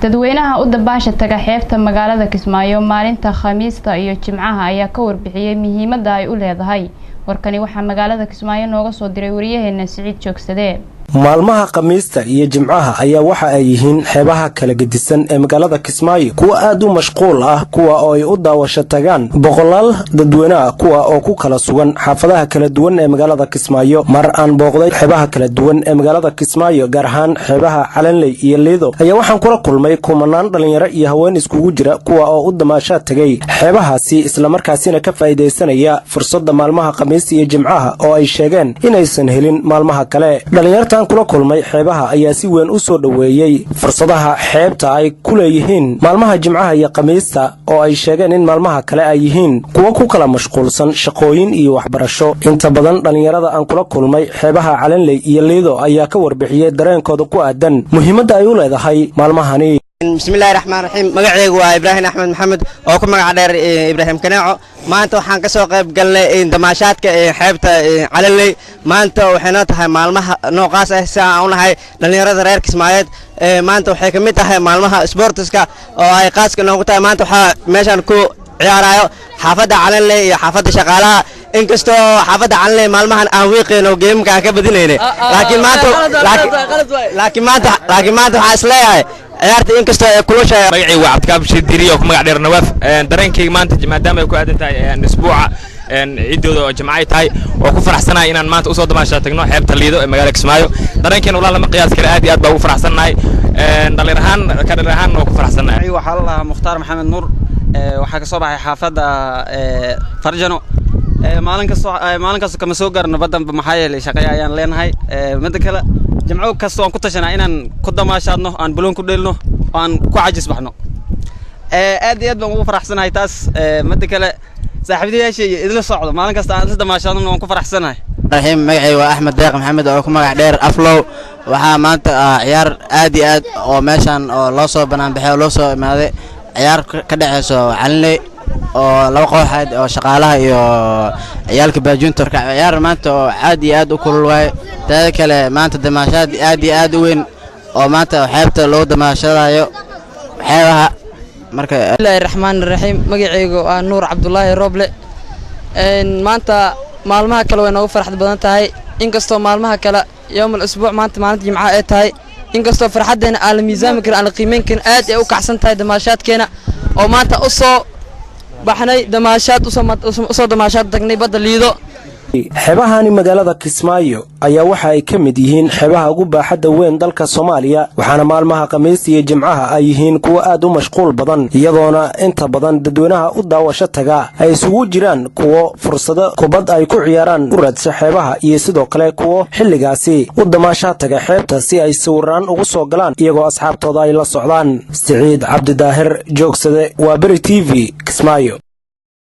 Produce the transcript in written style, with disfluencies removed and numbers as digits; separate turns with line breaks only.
dadweynaha u dabaasha taga xeebta magaalada Kismaayo maalinta Khamiista iyo Jimcaha ayaa ka warbixiyay muhiimadda ay u leedahay. Warkani waxa magaalada Kismaayo nooga soo diray wariyaheena Siciid Joogsade.
maalmaha Khamiista iyo Jimcaha ayaa waxa ay yihiin xeebaha kala gedisan ee magaalada Kismaayo kuwa aad u mashquul ah kuwa oo ay u daawasho tagaan boqolaal dadweynaha kuwa oo ku kala sugan xaafadaha kala duwan ee magaalada Kismaayo. mar aan booqday xeebaha kala duwan ee magaalada Kismaayo gaar ahaan xeebaha Calanley iyo Liido ayaa waxaan kula kulmay kumanaan dhalinyaro iyo haween iskugu jira kuwa oo u damaasho tagay xeebahaasi isla markaasina ka faa'iideysanaya fursadda maalmaha Khamiista iyo Jimcaha oo ay sheegeen inaysan helin maalmaha kale. dhalinyarta kula kulmay xeebaha ayaa si weyn u soo dhaweeyay fursadaha xeebta ay ku leeyihiin maalmaha Jimcaha iyo Khamiista oo ay sheegeen in maalmaha kale ay yihiin kuwa ku kala mashquulsan shaqooyin iyo waxbarasho. inta badan dhalinyarada aan kula kulmay xeebaha Calanley iyo Liido ayaa ka warbixiyay dareenkooda ku aadan muhiimadda ay u leedahay maalmahani.
bismillaahir rahmaanir rahiim magacaygu waa Ibrahim Axmed Maxamed oo ku magac dheer Ibrahim Kaneeco. maanta waxaan ka soo qayb galnay damaashaadka xeebta Calanley. maanta waxayna tahay maalmaha noocaas ah si aan u nahay dhalinyarada reer Kismaayo. maanta waxay ka mid tahay maalmaha sportska oo ay qaaska noogu tahay. maanta waxa meeshan ku ciyaarayo xaafadda Calanley iyo xaafadda shaqaalaha inkastoo xaafadda Calanley maalmahan aan weeqeen oo geemka aan ka badinayna laakiin maanta waxa isleeyahay ciyaarta inkastoo ay kulushay
magacaygu waa Cabdikaab Shidiriyo ku magac dheer Nawaaf. dareenkayga maanta maadaama ay ku aadan tahay isbuuca ciidooda oo Jimcaha tahay oo ku faraxsanahay inaan maanta u soo damaasho tagno xeebta Liido ee magaalada Kismaayo. dareenkeena walaa lama qiyaas kale aad iyo aad baa ugu faraxsanahay dhalinyarahan oo ku faraxsanahay.
waxa la Mukhtaar Maxamed Nuur waxa ka soo baxay xaafadda Farjano. maalin kasta kama soo gaarno badanba maxaa yeelay shaqo ayaan leenahay. mid kale Jimco kasta aan ku tashanaa inaan ku damaashaadno aan buloon ku dheelno aan ku cajis baxno. aad iyo aad baan ugu faraxsanahay taas. mid kale saaxiibadayaasha idila socdo maalin kasta aan is damaashaadno aan ku faraxsanahay.
rahiim magacaygu waa Axmed Deeq Maxamed oo ku magac dheer Aflow. waxaa maanta ciyaar aad iyo aad oo meeshan oo loo soo banaan baxay oo loo soo imaaday ciyaar ka dhaxayso Calanley oo laba kooxood oo shaqaalaha iyo ciyaalka baajuntorka ciyaar maanta oo aad iyo aad u kulul waay. taada kale maanta damaashaad aad iyo aad u weyn oo maanta xeebta loo damaashadayo xeebaha. marka
bismillaahir rahmaanir rahiim magacaygu waa Nuur Cabdullaahi Roble. maanta maalmaha kale way noogu farxad badan tahay inkastoo maalmaha kale yawmal usbuuc maanta maalinta Jimcaha ay tahay inkastoo farxadeena aan miisaan kale aan qiimeyn aad ay u kacsan tahay damaashaadkeena oo maanta u soo baxnay damaashaad u soo damaashaad tagnay badda Liido.
xeebahani magaalada Kismaayo ayaa waxa ay ka mid yihiin xeebaha ugu baaxadda weyn dalka Soomaaliya waxaana maalmaha Khamiista iyo Jimcaha ay yihiin kuwa aad u mashquul badan iyadoona inta badan dadweynaha u daawasho taga ay isugu jiraan kuwa fursado kubad ay ku ciyaaraan u raadsa xeebaha iyo sidoo kale kuwa xilligaasi u damaasho taga xeebta si ay sawiraan ugu soo galaan iyagoo asxaabtooda ay la socdaan. Siciid Cabdi Daahir Joogsade waa Bari TV Kismaayo.